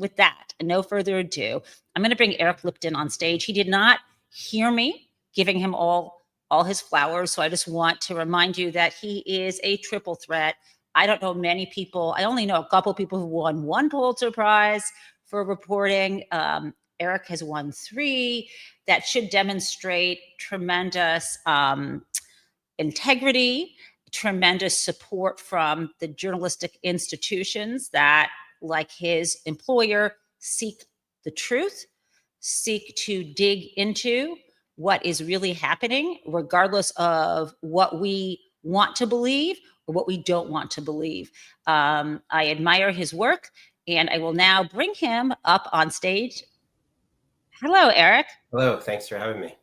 with that, and no further ado, I'm going to bring Eric Lipton on stage. He did not hear me giving him all his flowers, so I just want to remind you that he is a triple threat. I don't know many people. I only know a couple people who won 1 Pulitzer Prize for reporting. Eric has won 3. That should demonstrate tremendous integrity, tremendous support from the journalistic institutions that, like his employer, seek the truth, seek to dig into what is really happening, regardless of what we want to believe or what we don't want to believe. I admire his work, and I will now bring him up on stage. Hello, Eric. Hello, thanks for having me.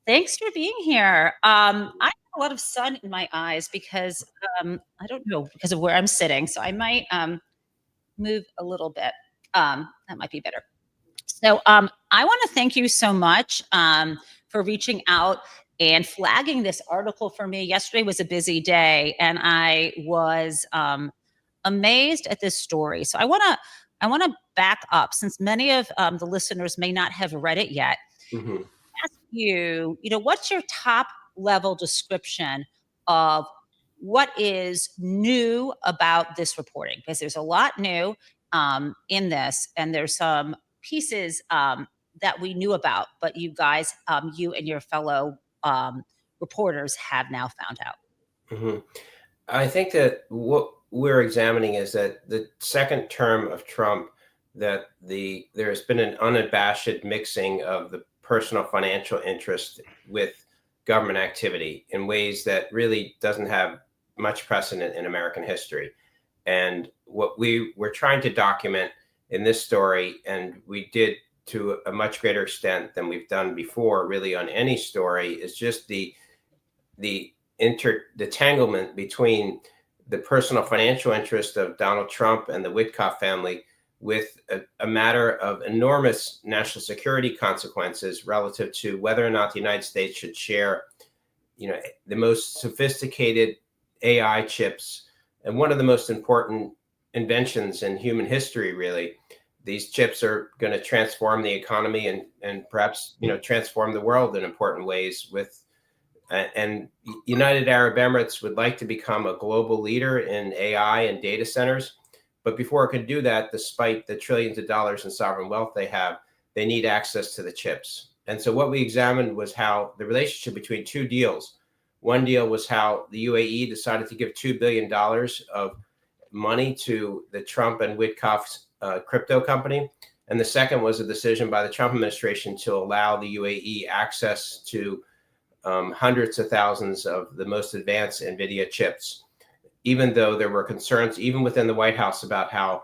Thanks for being here. I have a lot of sun in my eyes because I don't know, because of where I'm sitting. So I might move a little bit. That might be better. So I want to thank you so much for reaching out and flagging this article for me. Yesterday was a busy day, and I was amazed at this story. So I want to back up, since many of the listeners may not have read it yet. Mm-hmm. Ask you, what's your top level description of what is new about this reporting? Because there's a lot new in this, and there's some pieces that we knew about, but you guys, you and your fellow reporters have now found out. Mm-hmm. I think that what we're examining is that the second term of Trump, that there's been an unabashed mixing of the personal financial interest with government activity in ways that really doesn't have much precedent in American history. And what we were trying to document in this story, and we did to a much greater extent than we've done before, really on any story, is just the entanglement between the personal financial interest of Donald Trump and the Witkoff family with a matter of enormous national security consequences relative to whether or not the United States should share, the most sophisticated AI chips and one of the most important inventions in human history, really. These chips are going to transform the economy and perhaps, transform the world in important ways and United Arab Emirates would like to become a global leader in AI and data centers. But before it can do that, despite the trillions of dollars in sovereign wealth they have, they need access to the chips. And so what we examined was how the relationship between 2 deals. One deal was how the UAE decided to give $2 billion of money to the Trump and Witkoff's crypto company. And the second was a decision by the Trump administration to allow the UAE access to hundreds of thousands of the most advanced NVIDIA chips, even though there were concerns, even within the White House, about how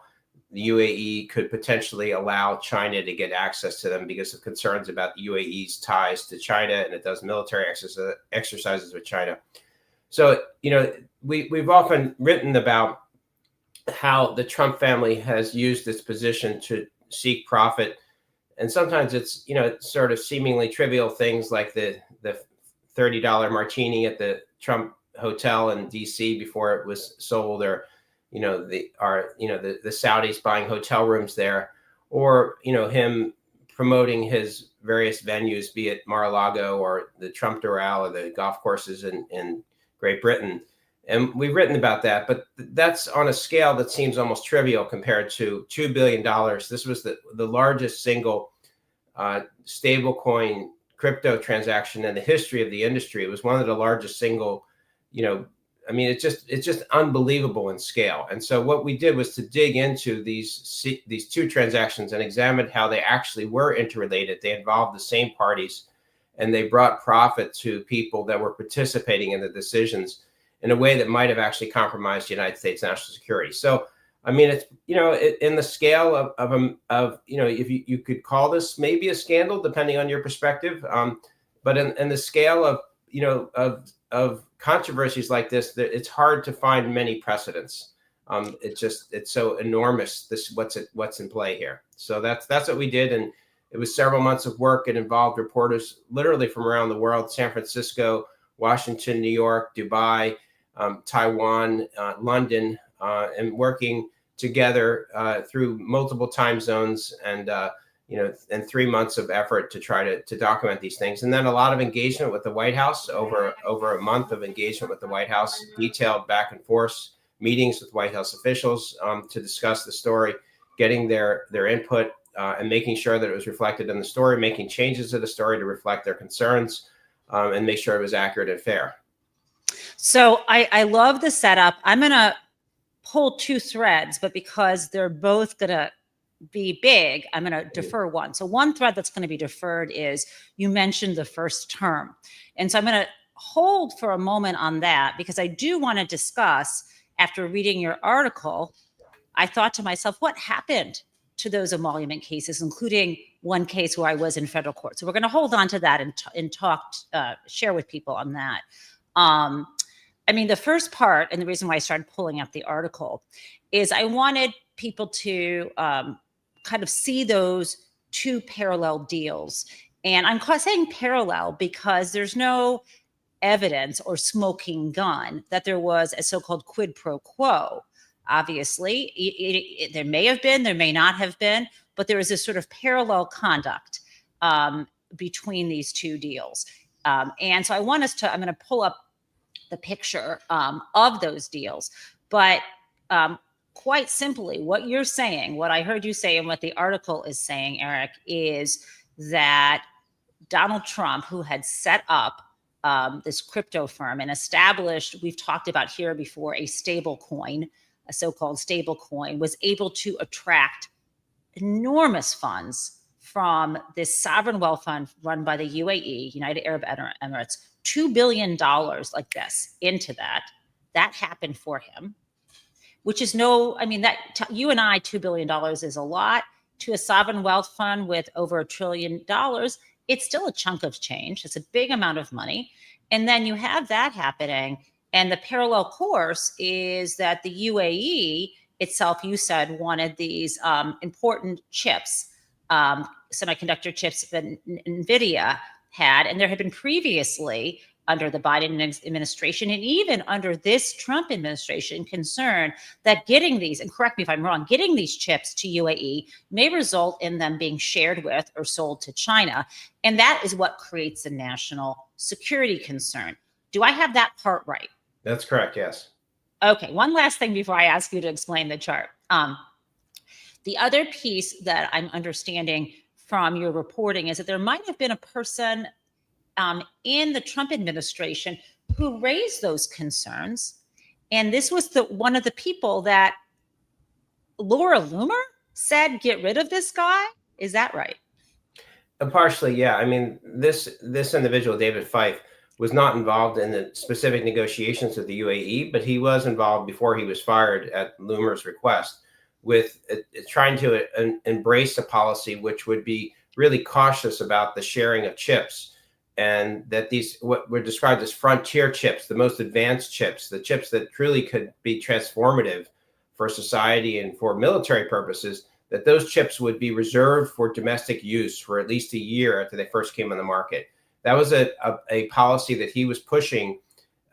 the UAE could potentially allow China to get access to them because of concerns about the UAE's ties to China, and it does military exercises with China. So, we've often written about how the Trump family has used its position to seek profit. And sometimes it's, sort of seemingly trivial things like the $30 martini at the Trump hotel in DC before it was sold, or the Saudis buying hotel rooms there, or him promoting his various venues, be it Mar-a-Lago or the Trump Doral or the golf courses in Great Britain. And we've written about that, but that's on a scale that seems almost trivial compared to $2 billion. This was the largest single stablecoin crypto transaction in the history of the industry. It was one of the largest single, it's just unbelievable in scale. And so what we did was to dig into these 2 transactions and examine how they actually were interrelated. They involved the same parties, and they brought profit to people that were participating in the decisions in a way that might have actually compromised the United States national security. So, it's, in the scale of if you could call this maybe a scandal, depending on your perspective. But in the scale of controversies like this, it's hard to find many precedents. It's so enormous, what's in play here. So that's what we did. And it was several months of work. It involved reporters literally from around the world: San Francisco, Washington, New York, Dubai, Taiwan, London, and working together through multiple time zones and and 3 months of effort to try to document these things. And then a lot of engagement with the White House, over a month of engagement with the White House, detailed back and forth meetings with White House officials to discuss the story, getting their input and making sure that it was reflected in the story, making changes to the story to reflect their concerns and make sure it was accurate and fair. So I love the setup. I'm going to pull two threads, but because they're both going to be big, I'm going to defer one. So one thread that's going to be deferred is you mentioned the first term. And so I'm going to hold for a moment on that because I do want to discuss, after reading your article, I thought to myself, what happened to those emolument cases, including one case where I was in federal court. So we're going to hold on to that and talk, share with people on that. I mean, the first part, and the reason why I started pulling up the article, is I wanted people to kind of see those two parallel deals. And I'm saying parallel because there's no evidence or smoking gun that there was a so-called quid pro quo. Obviously, there may have been, there may not have been, but there is this sort of parallel conduct between these two deals. And so I'm going to pull up the picture of those deals. But quite simply, what you're saying, what I heard you say and what the article is saying, Eric, is that Donald Trump, who had set up this crypto firm and established, we've talked about here before, a stable coin, a so-called stable coin, was able to attract enormous funds from this sovereign wealth fund run by the UAE, United Arab Emirates, $2 billion like this into that. That happened for him, which is you and I, $2 billion is a lot. To a sovereign wealth fund with over $1 trillion, it's still a chunk of change. It's a big amount of money. And then you have that happening. And the parallel course is that the UAE itself, you said, wanted these important chips, semiconductor chips that NVIDIA had. And there had been previously, under the Biden administration and even under this Trump administration, concern that getting these, and correct me if I'm wrong, getting these chips to UAE may result in them being shared with or sold to China. And that is what creates a national security concern. Do I have that part right? That's correct, yes. Okay, one last thing before I ask you to explain the chart. The other piece that I'm understanding from your reporting is that there might have been a person in the Trump administration who raised those concerns. And this was one of the people that Laura Loomer said, get rid of this guy. Is that right? Partially, yeah. I mean, this individual, David Fife, was not involved in the specific negotiations with the UAE, but he was involved before he was fired at Loomer's request with trying to embrace a policy which would be really cautious about the sharing of chips. And that these, what were described as frontier chips, the most advanced chips, the chips that truly could be transformative for society and for military purposes, that those chips would be reserved for domestic use for at least a year after they first came on the market. That was a policy that he was pushing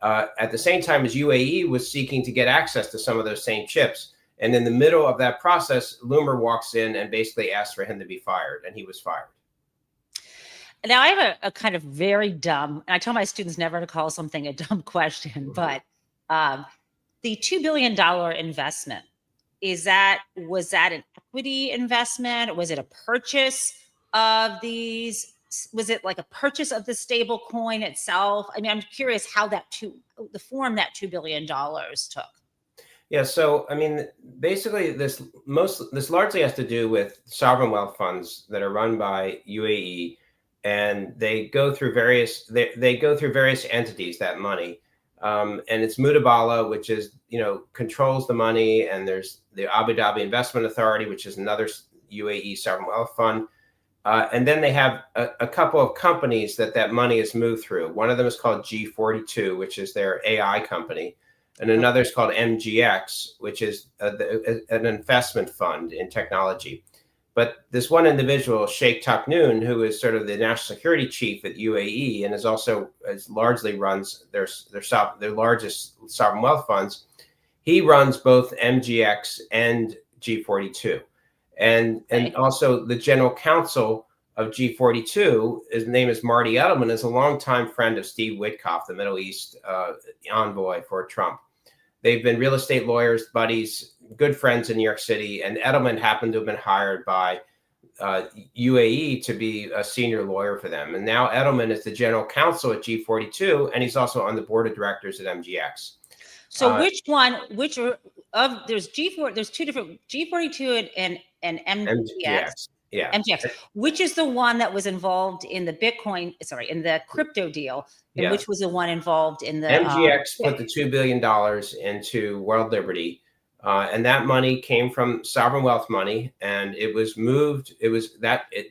at the same time as UAE was seeking to get access to some of those same chips. And in the middle of that process, Loomer walks in and basically asks for him to be fired, and he was fired. Now, I have a kind of very dumb, and I tell my students never to call something a dumb question, but the $2 billion investment, was that an equity investment? Was it a purchase of these? Was it like a purchase of the stable coin itself? I mean, I'm curious how the form that $2 billion took. Yeah, so I mean, basically, this largely has to do with sovereign wealth funds that are run by UAE, and they go through various entities, that money, and it's Muttabala, which is controls the money, and there's the Abu Dhabi Investment Authority, which is another UAE sovereign wealth fund, and then they have a couple of companies that money is moved through. One of them is called G42, which is their AI company. And another is called MGX, which is an investment fund in technology. But this one individual, Sheikh, who is sort of the national security chief at UAE and largely runs their largest sovereign wealth funds, He runs both MGX and G42. And also the general counsel of G42, his name is Marty Edelman, is a longtime friend of Steve Witkoff, the Middle East envoy for Trump. They've been real estate lawyers, buddies, good friends in New York City. And Edelman happened to have been hired by UAE to be a senior lawyer for them. And now Edelman is the general counsel at G42, and he's also on the board of directors at MGX. So there's G4, there's two different, G42 and MGX. Yeah. MGX, which is the one that was involved in the in the crypto deal, and which was the one involved in the MGX put the $2 billion into World Liberty. And that money came from sovereign wealth money, and it was moved. It was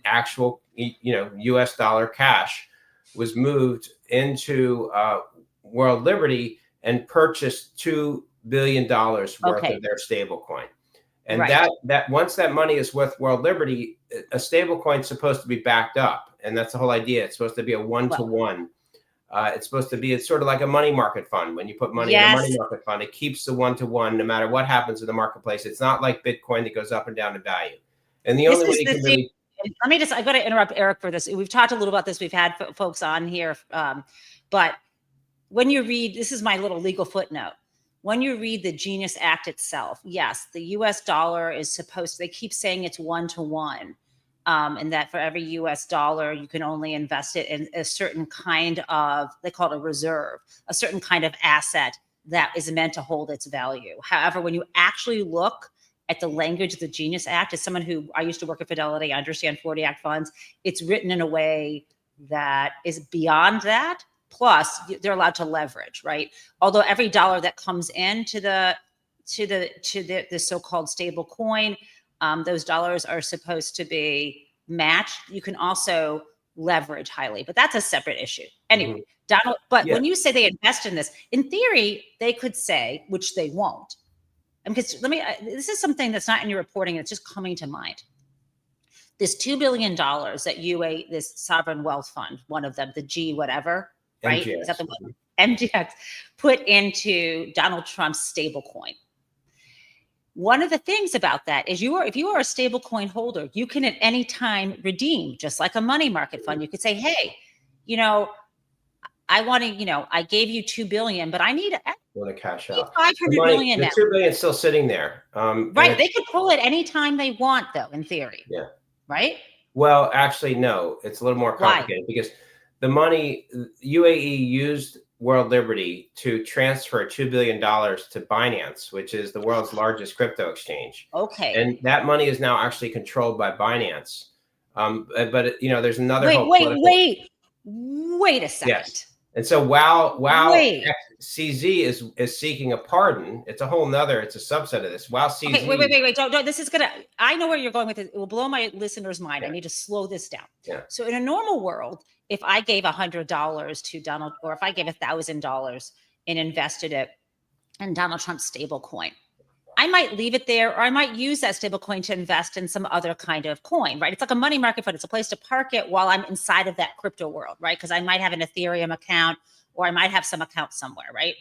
actual, US dollar cash was moved into World Liberty and purchased $2 billion worth of their stable coin. And that once that money is with World Liberty, a stable coin is supposed to be backed up. And that's the whole idea. It's supposed to be a one-to-one. It's supposed to be, it's sort of like a money market fund. When you put money in a money market fund, it keeps the one-to-one no matter what happens in the marketplace. It's not like Bitcoin that goes up and down in value. And the only way you can really... I got to interrupt Eric for this. We've talked a little about this. We've had folks on here. But when you read, this is my little legal footnote. When you read the Genius Act itself, yes, the US dollar is supposed to, they keep saying it's one-to-one. And that for every US dollar, you can only invest it in a certain kind of, they call it a reserve, a certain kind of asset that is meant to hold its value. However, when you actually look at the language of the Genius Act, as someone who, I used to work at Fidelity, I understand 40 Act funds, it's written in a way that is beyond that. Plus, they're allowed to leverage, right? Although every dollar that comes into the so-called stable coin, those dollars are supposed to be matched. You can also leverage highly, but that's a separate issue. Anyway, Donald, but when you say they invest in this, in theory, they could say, which they won't. Because this is something that's not in your reporting, it's just coming to mind. This $2 billion that this sovereign wealth fund, one of them, the G whatever, right? MGX. Is that the one? MGX put into Donald Trump's stablecoin. One of the things about that is if you are a stablecoin holder, you can at any time redeem, just like a money market fund. You could say, hey, I want to, I gave you $2 billion, but I need to cash out. $500 million now. The $2 billion is still sitting there. Right. They could pull it anytime they want, though, in theory. Yeah. Right? Well, actually, no. It's a little more complicated because the money, UAE used World Liberty to transfer $2 billion to Binance, which is the world's largest crypto exchange. Okay. And that money is now actually controlled by Binance. But there's another. Wait a second. Yes. And so while CZ is seeking a pardon, it's a subset of this. While CZ. Okay, wait. Don't, this is I know where you're going with it. It will blow my listeners' mind. Yeah. I need to slow this down. Yeah. So in a normal world, if I gave $100 to Donald, or if I gave $1,000 and invested it in Donald Trump's stable coin, I might leave it there, or I might use that stable coin to invest in some other kind of coin, right? It's like a money market fund. It's a place to park it while I'm inside of that crypto world, right? Because I might have an Ethereum account, or I might have some account somewhere, right?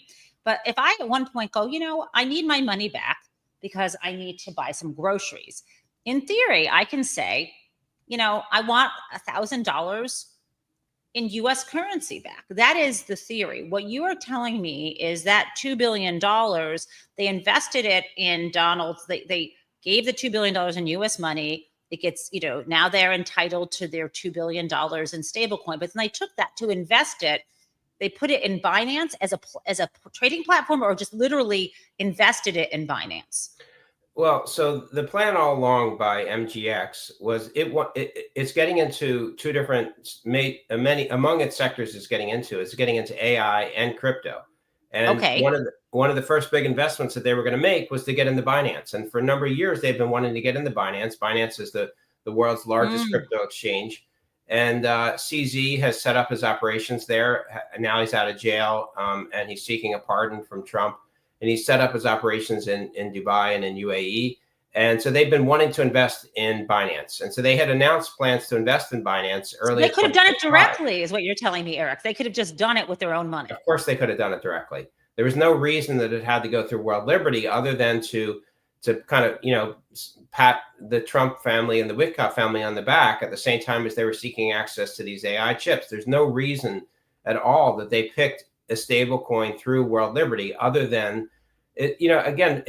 But if I at one point go, I need my money back because I need to buy some groceries. In theory, I can say, I want $1,000 in US currency back. That is the theory. What you are telling me is that $2 billion, they invested it in Donald's, they gave the $2 billion in US money. It gets, now they're entitled to their $2 billion in stablecoin, but then they took that to invest it. They put it in Binance as a trading platform, or just literally invested it in Binance. Well, so the plan all along by MGX was it's getting into two different among its sectors. It's getting into AI and crypto. And one of the first big investments that they were going to make was to get into Binance. And for a number of years, they've been wanting to get into Binance. Binance is the world's largest crypto exchange. And CZ has set up his operations there. Now he's out of jail, and he's seeking a pardon from Trump. And he set up his operations in Dubai and in UAE. And so they've been wanting to invest in Binance. And so they had announced plans to invest in Binance earlier. They could have done it directly, is what you're telling me, Eric. They could have just done it with their own money. Of course, they could have done it directly. There was no reason that it had to go through World Liberty other than to kind of, pat the Trump family and the Witkoff family on the back at the same time as they were seeking access to these AI chips. There's no reason at all that they picked a stable coin through World Liberty other than it, again,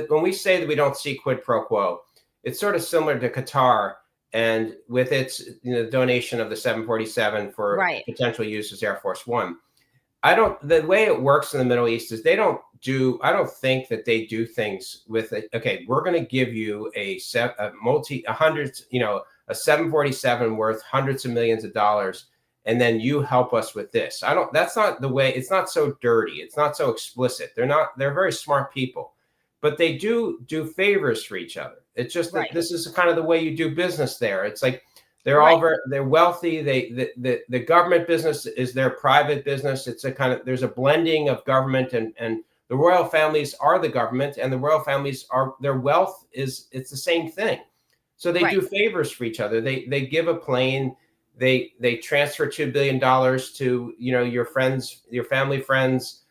when we say that we don't see quid pro quo, it's sort of similar to Qatar and with its donation of the 747 for potential use as Air Force One. The way it works in the Middle East is I don't think that they do things with it. Okay, we're going to give you a 747 worth hundreds of millions of dollars, and then you help us with this. That's not the way. It's not so dirty. It's not so explicit. They're very smart people, but they do favors for each other. It's just that this is kind of the way you do business there. It's like they're all they're wealthy. The government business is their private business. It's there's a blending of government and the royal families are the government, and the royal families their wealth it's the same thing. So they do favors for each other. They give a plane. They transfer $2 billion to your friends, your family friends,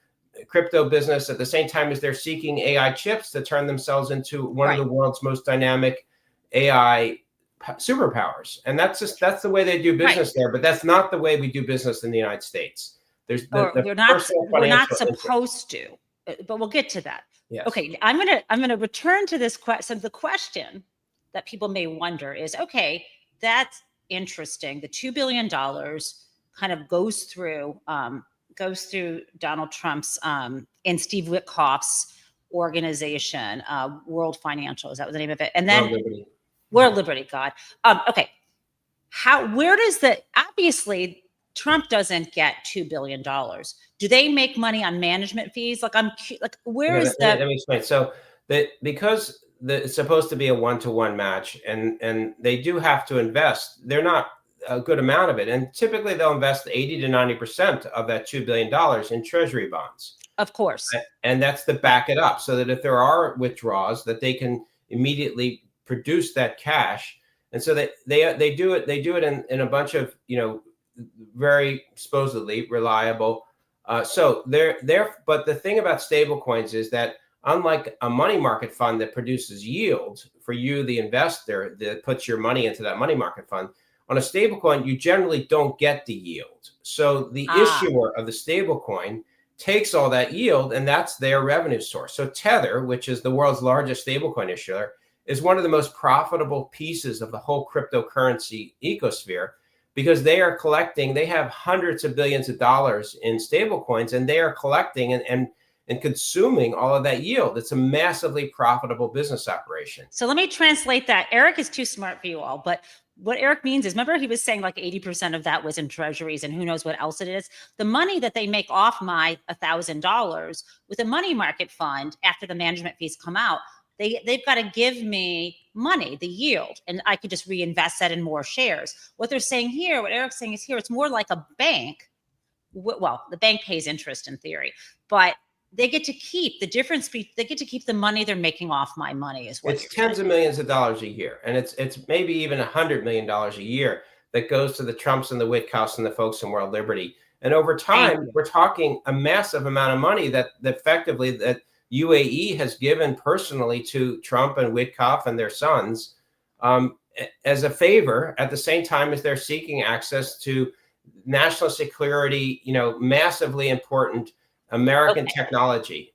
crypto business at the same time as they're seeking AI chips to turn themselves into one of the world's most dynamic AI superpowers. And that's the way they do business there. But that's not the way we do business in the United States. We're not supposed to, but we'll get to that. Yes. Okay, I'm gonna return to this question. The question that people may wonder is, okay, that's interesting. The $2 billion kind of goes through Donald Trump's and Steve Witkoff's organization, World Financial. Is that the name of it? And then World Liberty. God. Okay. Where does obviously Trump doesn't get $2 billion. Do they make money on management fees? Where is that? Let me explain. So because it's supposed to be a 1-to-1 match, and they do have to invest. They're not a good amount of it, and typically they'll invest 80 to 90% of that $2 billion in treasury bonds. Of course, and that's to back it up, so that if there are withdrawals, that they can immediately produce that cash. And so they do it. They do it in a bunch of very supposedly reliable. But the thing about stable coins is that unlike a money market fund that produces yield for you, the investor that puts your money into that money market fund, on a stable coin, you generally don't get the yield. So the issuer of the stable coin takes all that yield, and that's their revenue source. So Tether, which is the world's largest stablecoin issuer, is one of the most profitable pieces of the whole cryptocurrency ecosphere, because they have hundreds of billions of dollars in stablecoins, and they are collecting and consuming all of that yield. It's a massively profitable business operation. So let me translate that. Eric is too smart for you all, but what Eric means is, remember he was saying like 80% of that was in treasuries and who knows what else it is. The money that they make off my $1,000 with a money market fund after the management fees come out, they've got to give me money, the yield, and I could just reinvest that in more shares. What they're saying here, what Eric's saying is here, it's more like a bank. Well, the bank pays interest in theory, but they get to keep the difference. They get to keep the money they're making off my money is what it's tens of millions of dollars a year. And it's maybe even $100 million a year that goes to the Trumps and the Witkoffs and the folks in World Liberty. And over time, we're talking a massive amount of money that effectively that UAE has given personally to Trump and Witkoff and their sons as a favor, at the same time as they're seeking access to national security, massively important American technology.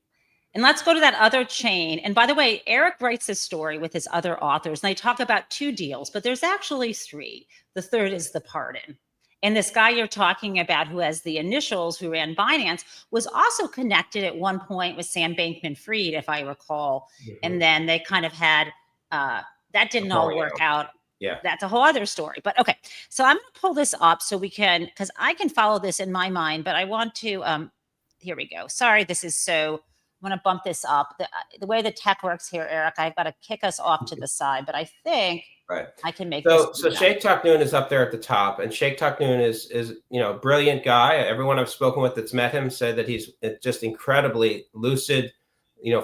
And let's go to that other chain. And by the way, Eric writes this story with his other authors, and they talk about 2 deals, but there's actually 3. The third is the pardon. And this guy you're talking about, who has the initials, who ran Binance, was also connected at one point with Sam Bankman-Fried, if I recall. Mm-hmm. And then they kind of had, that didn't all work out. Yeah. That's a whole other story. But okay, so I'm going to pull this up so we can, because I can follow this in my mind, but I want to, here we go. Sorry, this is so, I'm going to bump this up. The way the tech works here, Eric, I've got to kick us off to the side, but I think I can make this. So Sheikh Taknoon is up there at the top, and Sheikh Taknoon is a brilliant guy. Everyone I've spoken with that's met him said that he's just incredibly lucid,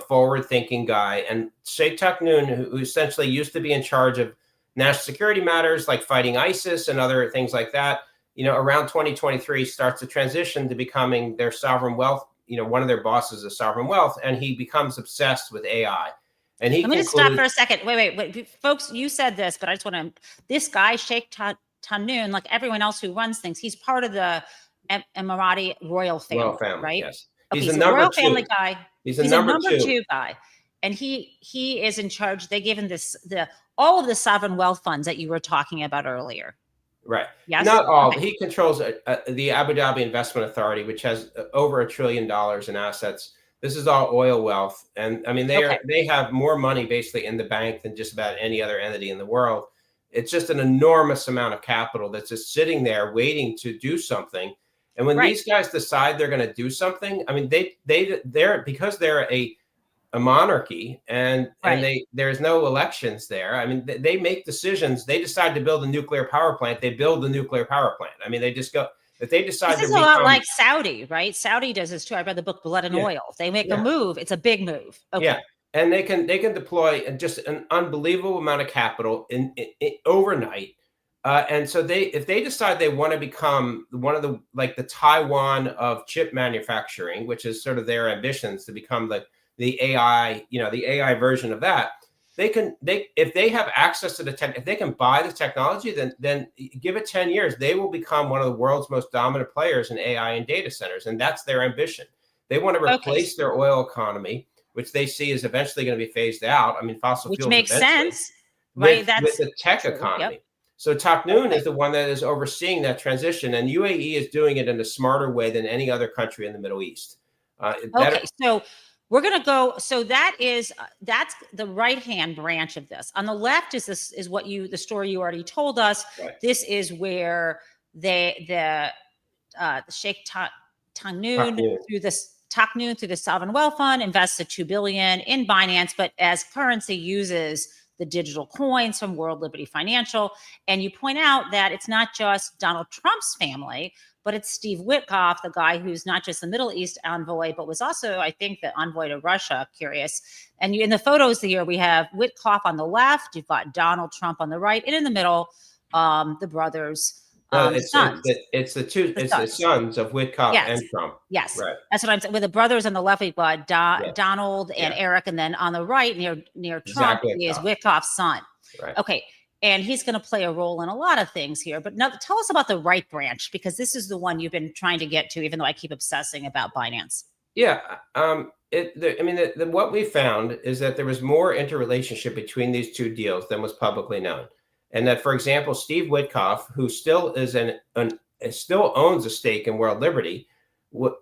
forward-thinking guy. And Sheikh Taknoon, who essentially used to be in charge of national security matters like fighting ISIS and other things like that, around 2023 starts to transition to becoming their sovereign wealth one of their bosses of sovereign wealth, and he becomes obsessed with AI. And he Let me just stop for a second. Wait, folks, you said this, but I just want to, this guy, Sheikh Tanoon, like everyone else who runs things, he's part of the Emirati royal family, right? Yes. Okay, He's he's a a number royal two. family guy. He's a He's number a number two guy. And he is in charge. They gave him all of the sovereign wealth funds that you were talking about earlier. Right. Yes. Not all. Okay. He controls the Abu Dhabi Investment Authority, which has over $1 trillion in assets. This is all oil wealth, and I mean they have more money basically in the bank than just about any other entity in the world. It's just an enormous amount of capital that's just sitting there waiting to do something. And when these guys decide they're going to do something, I mean they're because they're a monarchy and there's no elections there. I mean they make decisions. They decide to build a nuclear power plant. They build the nuclear power plant. I mean they just go. If they decide this is a lot like Saudi, right? Saudi does this too. I read the book Blood and Oil. If they make a move, it's a big move. Okay. Yeah, and they can deploy just an unbelievable amount of capital in overnight. And so if they decide they want to become one of the Taiwan of chip manufacturing, which is sort of their ambitions to become the AI, the AI version of that. If they have access to the tech, if they can buy the technology, then give it 10 years, they will become one of the world's most dominant players in AI and data centers. And that's their ambition. They want to replace their oil economy, which they see is eventually going to be phased out. I mean, fossil fuels makes sense, right? With the tech economy. Yep. So Taknoon is the one that is overseeing that transition, and UAE is doing it in a smarter way than any other country in the Middle East. So we're going to go. So that's the right-hand branch of this. On the left is the story you already told us. Right. This is where the Sheikh Taknoon through the sovereign wealth fund invested $2 billion in Binance, but as currency uses the digital coins from World Liberty Financial. And you point out that it's not just Donald Trump's family, but it's Steve Witkoff, the guy who's not just the Middle East envoy, but was also, I think, the envoy to Russia. Curious. And in the photos here, we have Witkoff on the left, you've got Donald Trump on the right, and in the middle, the brothers. Sons. It's the sons of Witkoff and Trump. Yes, right. That's what I'm saying. With the brothers on the left, we've got Donald and Eric, and then on the right, near Trump, is Witkoff's son. Right. Okay. And he's going to play a role in a lot of things here. But now tell us about the right branch, because this is the one you've been trying to get to, even though I keep obsessing about Binance. Yeah. What we found is that there was more interrelationship between these two deals than was publicly known. And that, for example, Steve Witkoff, who still still owns a stake in World Liberty,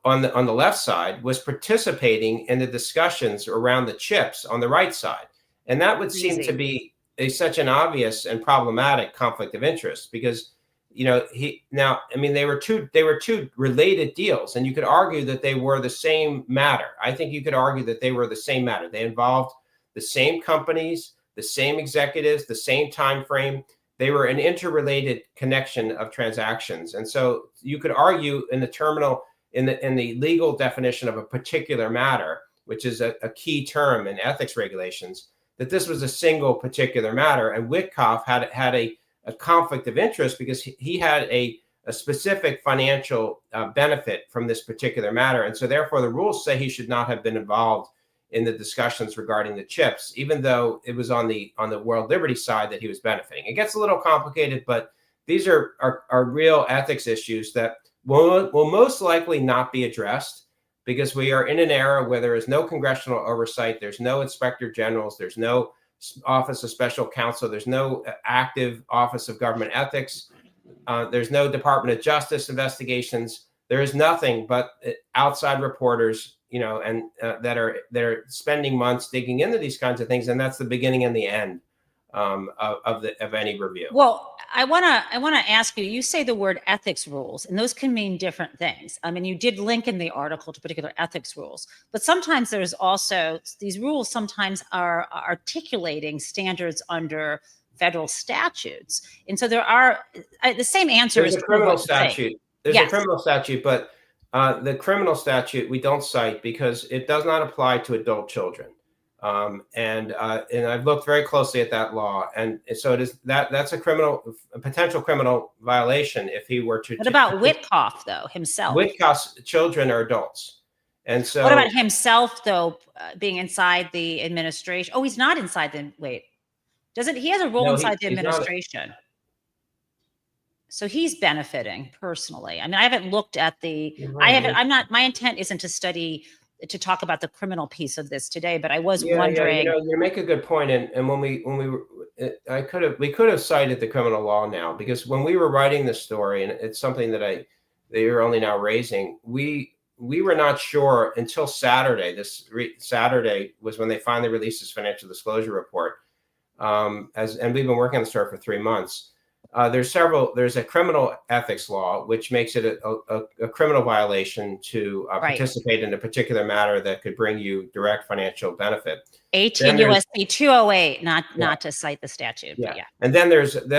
on the left side, was participating in the discussions around the chips on the right side. And that would seem to be such an obvious and problematic conflict of interest, because they were two related deals, and you could argue that they were the same matter. I think you could argue that they were the same matter. They involved the same companies, the same executives, the same time frame. They were an interrelated connection of transactions, and so you could argue in the legal definition of a particular matter, which is a key term in ethics regulations, that this was a single particular matter. And Witkoff had a conflict of interest because he had a specific financial benefit from this particular matter. And so therefore the rules say he should not have been involved in the discussions regarding the chips, even though it was on the World Liberty side that he was benefiting. It gets a little complicated, but these are real ethics issues that will most likely not be addressed, because we are in an era where there is no congressional oversight, there's no inspector generals, there's no office of special counsel, there's no active office of government ethics, there's no Department of Justice investigations, there is nothing but outside reporters, and that are spending months digging into these kinds of things, and that's the beginning and the end of any review. Well, I want to ask you. You say the word ethics rules, and those can mean different things. I mean, you did link in the article to particular ethics rules, but sometimes there's also these rules. Sometimes are articulating standards under federal statutes, and so there are the same answer. There's a criminal statute. There's a criminal statute, but the criminal statute we don't cite because it does not apply to adult children. And I've looked very closely at that law, and so it is that's a potential criminal violation if he were to. What about Witkoff though himself? Witkoff's children are adults, And What about so, himself, though, being inside the administration? Oh, he's not inside the, wait, doesn't he has a role no, inside the he's not. administration? So he's benefiting personally. I mean, I haven't looked at the, You're I right. haven't, I'm not, my intent isn't to study, to talk about the criminal piece of this today, but I was Yeah, yeah, wondering. you make a good point, and when we were, we could have cited the criminal law now, because when we were writing this story, and it's something that they are only now raising, we were not sure until Saturday. Saturday was when they finally released this financial disclosure report. And we've been working on the story for 3 months. There's a criminal ethics law, which makes it a criminal violation to Right. participate in a particular matter that could bring you direct financial benefit. 18 USC 208, not to cite the statute, Yeah. but yeah. And then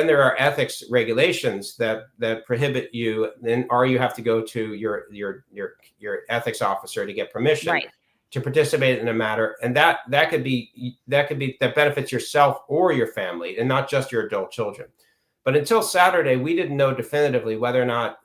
there are ethics regulations that prohibit you, or you have to go to your ethics officer to get permission Right. to participate in a matter, and that benefits yourself or your family, and not just your adult children. But until Saturday, we didn't know definitively whether or not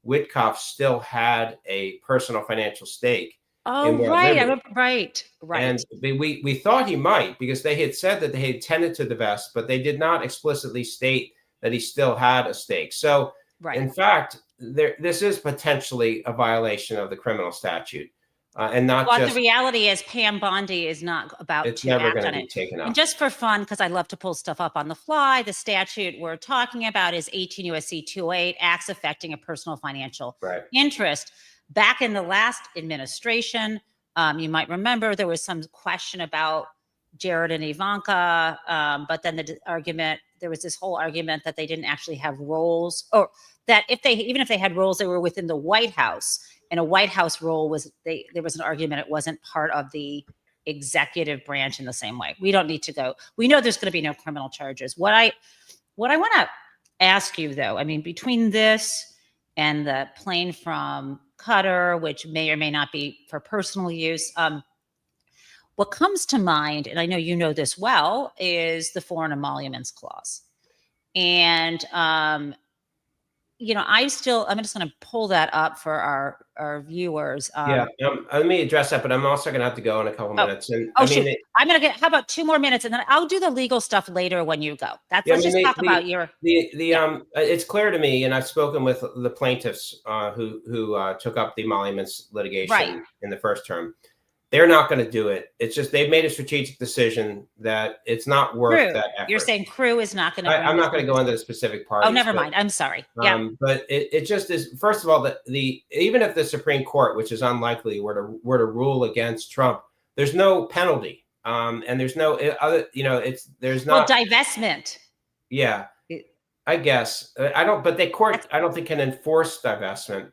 Witkoff still had a personal financial stake in Oh, World right. Liberty. Right. And we thought he might, because they had said that they had intended to divest, but they did not explicitly state that he still had a stake. So, Right. in fact, this is potentially a violation of the criminal statute, and not Well, just. the reality is Pam Bondi is not about It's to never act going to on be it. taken up. And just for fun, because I love to pull stuff up on the fly, the statute we're talking about is 18 USC 208, acts affecting a personal financial interest. Back in the last administration, you might remember there was some question about Jared and Ivanka, but then there was this whole argument that they didn't actually have roles, or that even if they had roles, they were within the White House. And a White House role there was an argument it wasn't part of the executive branch in the same way. We don't need to go. We know there's going to be no criminal charges. What I want to ask you, though, I mean, between this and the plane from Qatar, which may or may not be for personal use, what comes to mind, and I know you know this well, is the Foreign Emoluments Clause. And I'm just going to pull that up for our viewers. Let me address that, but I'm also going to have to go in a couple minutes. And shoot. I'm going to how about 2 more minutes, and then I'll do the legal stuff later when you go. Let's just talk about your. It's clear to me, and I've spoken with the plaintiffs who took up the emoluments litigation in the first term. They're not going to do it. It's just they've made a strategic decision that it's not worth that effort. You're saying Crew is not going to. I'm not going to go into the specific parties. Oh, never mind. I'm sorry. Yeah. But it just is. First of all, even if the Supreme Court, which is unlikely, were to rule against Trump, there's no penalty. And there's no other. There's not. Well, divestment. Yeah, I guess I don't. But the court, I don't think, can enforce divestment,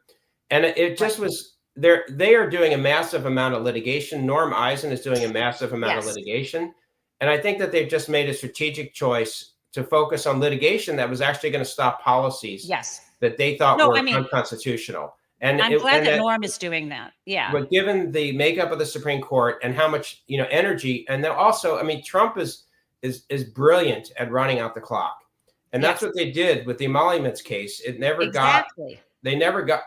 and it just was. They are doing a massive amount of litigation. Norm Eisen is doing a massive amount of litigation. And I think that they've just made a strategic choice to focus on litigation that was actually going to stop policies that they thought were unconstitutional. And I'm glad that Norm is doing that. Yeah. But given the makeup of the Supreme Court and how much energy, and then also, Trump is brilliant at running out the clock. And that's what they did with the emoluments case. It never they never got.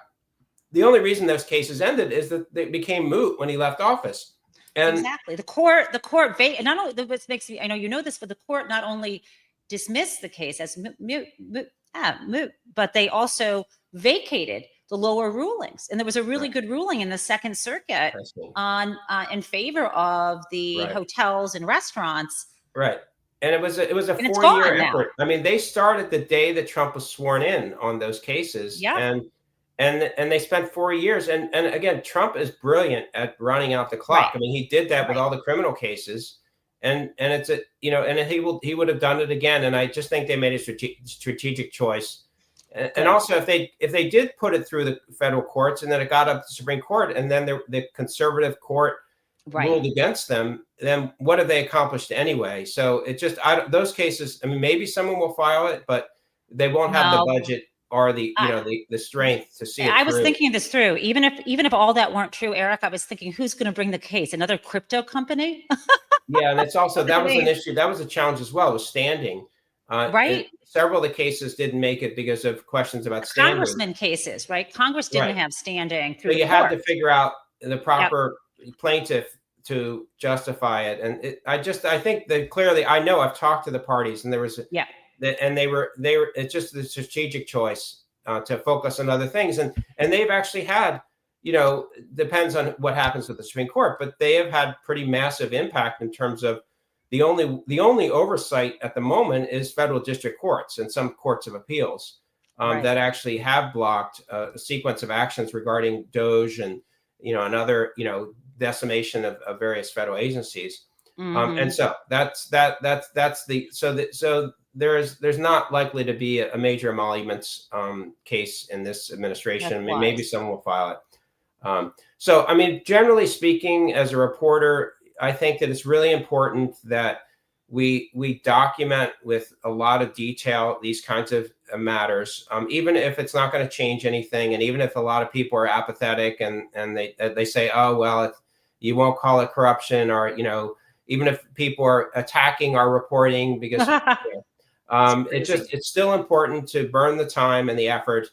The only reason those cases ended is that they became moot when he left office. And exactly. The court, not only what makes me, I know you know this, but the court not only dismissed the case as moot, but they also vacated the lower rulings. And there was a really good ruling in the Second Circuit in favor of the hotels and restaurants. Right. And it was a 4-year effort. They started the day that Trump was sworn in on those cases. Yeah. And they spent 4 years. And again, Trump is brilliant at running out the clock. He did that with all the criminal cases, and it's and he would have done it again. And I just think they made a strategic choice. And also, if they did put it through the federal courts and then it got up to the Supreme Court and then the conservative court ruled against them, then what have they accomplished anyway? So it just those cases. Maybe someone will file it, but they won't have the budget or the strength to see it. I was thinking this through. Even if all that weren't true, Eric, I was thinking, who's going to bring the case? Another crypto company? Yeah, and it's also that was an issue. That was a challenge as well. Was standing. Several of the cases didn't make it because of questions about standing. Congressman cases, right? Congress didn't have standing. So you had to figure out the Yep. proper plaintiff to justify it. And I think that clearly, I know I've talked to the parties, and there was Yeah. and they were it's just the strategic choice to focus on other things, and they've actually had, depends on what happens with the Supreme Court, but they have had pretty massive impact in terms of the only oversight at the moment is federal district courts and some courts of appeals Right. that actually have blocked a sequence of actions regarding Doge and another decimation of various federal agencies. And Hmm. so that's the so there's not likely to be a major emoluments case in this That's administration. I mean, maybe wise. someone will file it. So, I mean, generally speaking, as a reporter, I think that it's really important that we document with a lot of detail these kinds of matters, even if it's not going to change anything, and even if a lot of people are apathetic and they say, oh well, you won't call it corruption, or even if people are attacking our reporting because It's crazy. it's still important to burn the time and the effort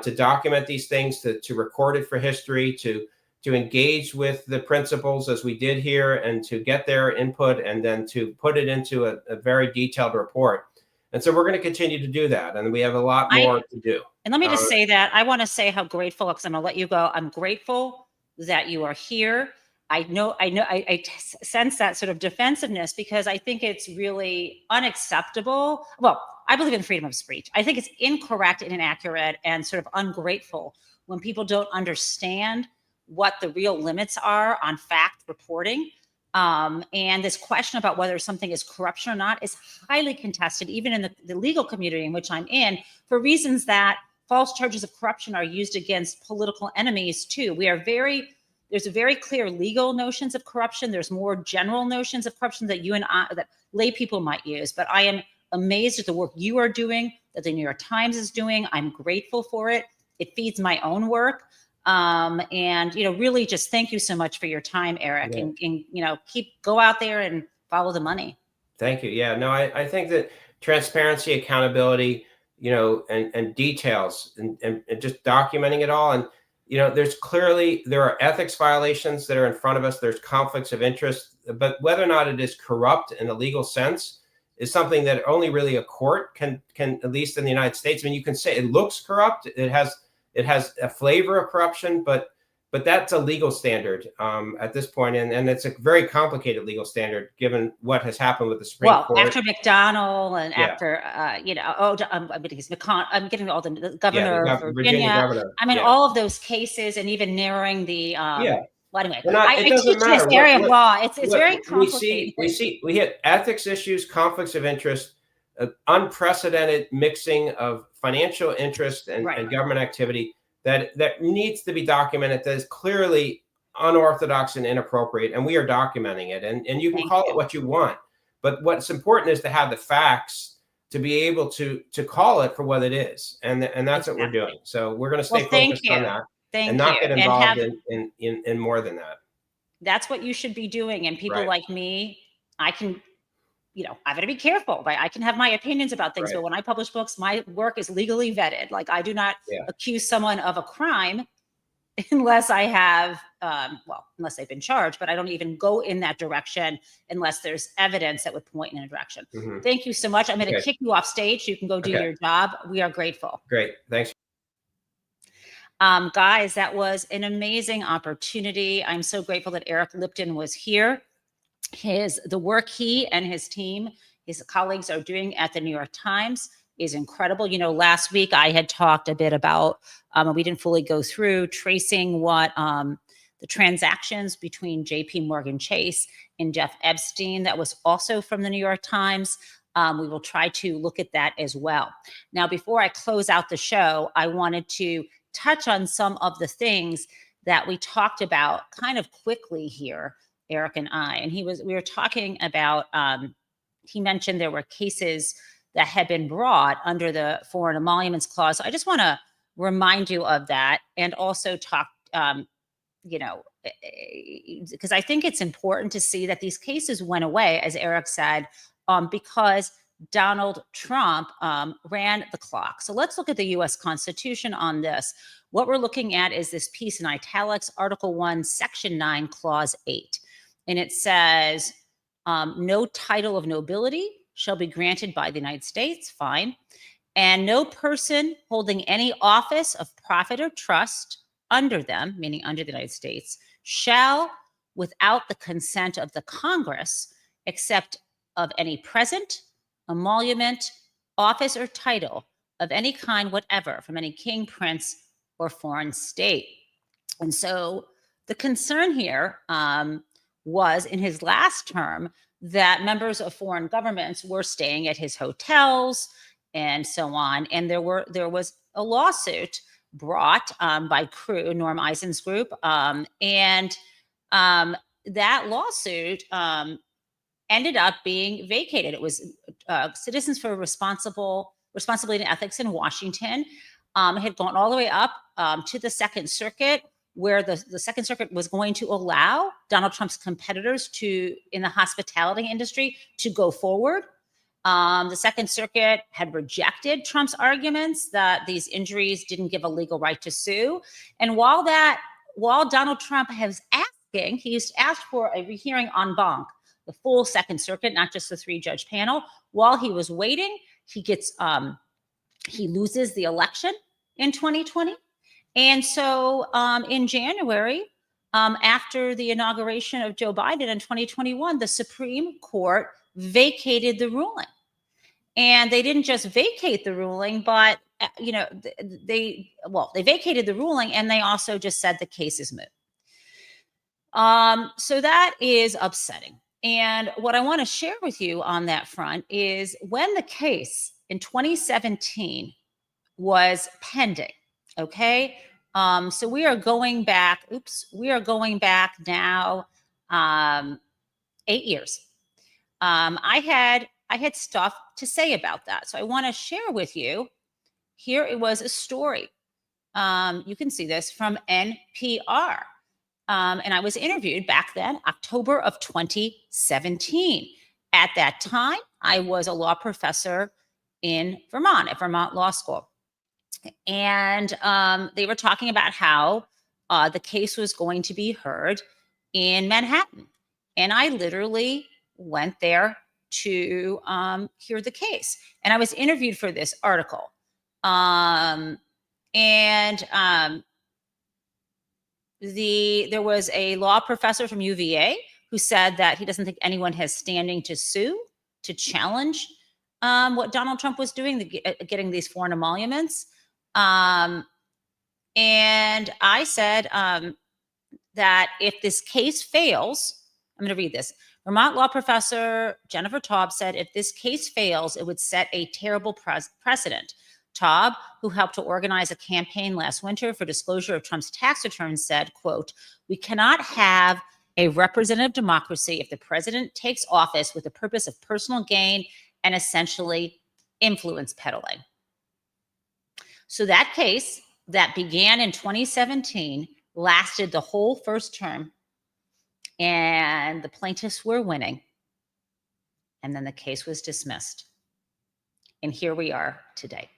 to document these things, to record it for history, to engage with the principals as we did here, and to get their input, and then to put it into a very detailed report. And so we're going to continue to do that, and we have a lot more to do. And let me Uh, just say that I want to say how grateful, because I'm going to let you go. I'm grateful that you are here. I sense that sort of defensiveness, because I think it's really unacceptable. Well, I believe in freedom of speech. I think it's incorrect and inaccurate and sort of ungrateful when people don't understand what the real limits are on fact reporting. And this question about whether something is corruption or not is highly contested, even in the legal community in which I'm in, for reasons that false charges of corruption are used against political enemies too. There's a very clear legal notions of corruption. There's more general notions of corruption that that lay people might use. But I am amazed at the work you are doing, that the New York Times is doing. I'm grateful for it. It feeds my own work. And really just thank you so much for your time, Eric. yeah. And go out there and follow the money. Thank you. Yeah, no, I think that transparency, accountability, and details, and just documenting it all. And, there are ethics violations that are in front of us. There's conflicts of interest, but whether or not it is corrupt in a legal sense is something that only really a court can, at least in the United States. I mean, you can say it looks corrupt. It has a flavor of corruption, but that's a legal standard at this point, and it's a very complicated legal standard given what has happened with the Supreme Well, Court. after McDonnell and Yeah, after, I'm getting I'm getting all the yeah, governor of Virginia Virginia. governor. I mean, Yeah, all of those cases, and even narrowing the, yeah. well, anyway, We're not. It I teach doesn't this matter area of law. It's what very we see. complicated. We hit ethics issues, conflicts of interest, unprecedented mixing of financial interest Right. and government activity that needs to be documented. That is clearly unorthodox and inappropriate, and we are documenting it. And you can Thank call you. it what you want, but what's important is to have the facts to be able to call it for what it is, and that's what we're Exactly. doing. So we're going to Well, stay thank focused on you. that and Thank not you. get And involved in more than that. that's what you should be doing. And people Right. like me, I can, I've got to be careful, right? I can have my opinions about things, Right. but when I publish books, my work is legally vetted. Like, I do not Yeah. accuse someone of a crime unless I have, unless they've been charged, but I don't even go in that direction unless there's evidence that would point in a direction. Hmm. Thank you so much. I'm going to Okay. kick you off stage so you can go do Okay. your job. We are grateful. Great. Thanks. Guys, that was an amazing opportunity. I'm so grateful that Eric Lipton was here. The work he and his team, his colleagues are doing at the New York Times is incredible. Last week I had talked a bit about, we didn't fully go through tracing what the transactions between JP Morgan Chase and Jeff Epstein, that was also from the New York Times. We will try to look at that as well. Now, before I close out the show, I wanted to touch on some of the things that we talked about kind of quickly here, Eric and I. And we were talking about, he mentioned there were cases that had been brought under the Foreign Emoluments Clause. So I just want to remind you of that, and also talk, because I think it's important to see that these cases went away, as Eric said, because Donald Trump ran the clock. So let's look at the US Constitution on this. What we're looking at is this piece in italics, Article 1, Section 9, Clause 8. And it says, no title of nobility shall be granted by the United States, fine, and no person holding any office of profit or trust under them, meaning under the United States, shall, without the consent of the Congress, accept of any present, emolument, office, or title of any kind whatever from any king, prince, or foreign state. And so the concern here was in his last term that members of foreign governments were staying at his hotels and so on. And there was a lawsuit brought by Crew, Norm Eisen's group, and that lawsuit ended up being vacated. It was Citizens for Responsibility and Ethics in Washington. It had gone all the way up to the Second Circuit, where the Second Circuit was going to allow Donald Trump's competitors in the hospitality industry to go forward. The Second Circuit had rejected Trump's arguments that these injuries didn't give a legal right to sue. And while Donald Trump was asking, he used to ask for a rehearing en banc, the full Second Circuit, not just the 3-judge panel. While he was waiting, he loses the election in 2020. And so in January, after the inauguration of Joe Biden in 2021, the Supreme Court vacated the ruling. And they didn't just vacate the ruling, but they vacated the ruling, and they also just said the case is moot. So that is upsetting. And what I want to share with you on that front is when the case in 2017 was pending, okay? So we are going back now 8 years. I had stuff to say about that. So I want to share with you. Here it was a story. You can see this from NPR. And I was interviewed back then, October of 2017. At that time, I was a law professor in Vermont, at Vermont Law School. And they were talking about how the case was going to be heard in Manhattan. And I literally went there to hear the case. And I was interviewed for this article. There was a law professor from UVA who said that he doesn't think anyone has standing to sue, to challenge what Donald Trump was doing, getting these foreign emoluments. And I said that if this case fails, I'm going to read this. Vermont law professor Jennifer Taub said, if this case fails, it would set a terrible precedent. Taub, who helped to organize a campaign last winter for disclosure of Trump's tax returns, said, quote, we cannot have a representative democracy if the president takes office with the purpose of personal gain and essentially influence peddling. So that case that began in 2017 lasted the whole first term, and the plaintiffs were winning. And then the case was dismissed. And here we are today.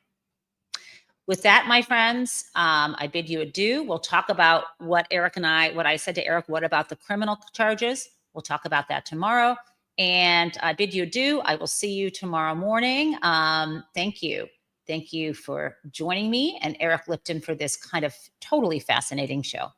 With that, my friends, I bid you adieu. We'll talk about what I said to Eric, what about the criminal charges? We'll talk about that tomorrow. And I bid you adieu. I will see you tomorrow morning. Thank you. Thank you for joining me and Eric Lipton for this kind of totally fascinating show.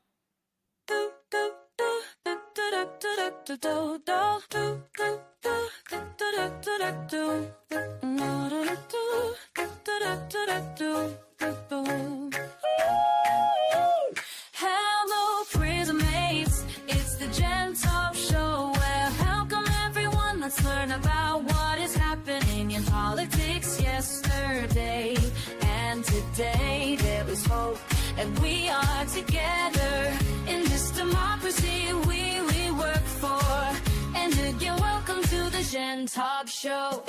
Hello, prison mates. It's the Jen Taub Show, where welcome everyone. Let's learn about what is happening in politics yesterday and today. There is hope, and we are together in this democracy we work for. And again, welcome to the Jen Taub Show.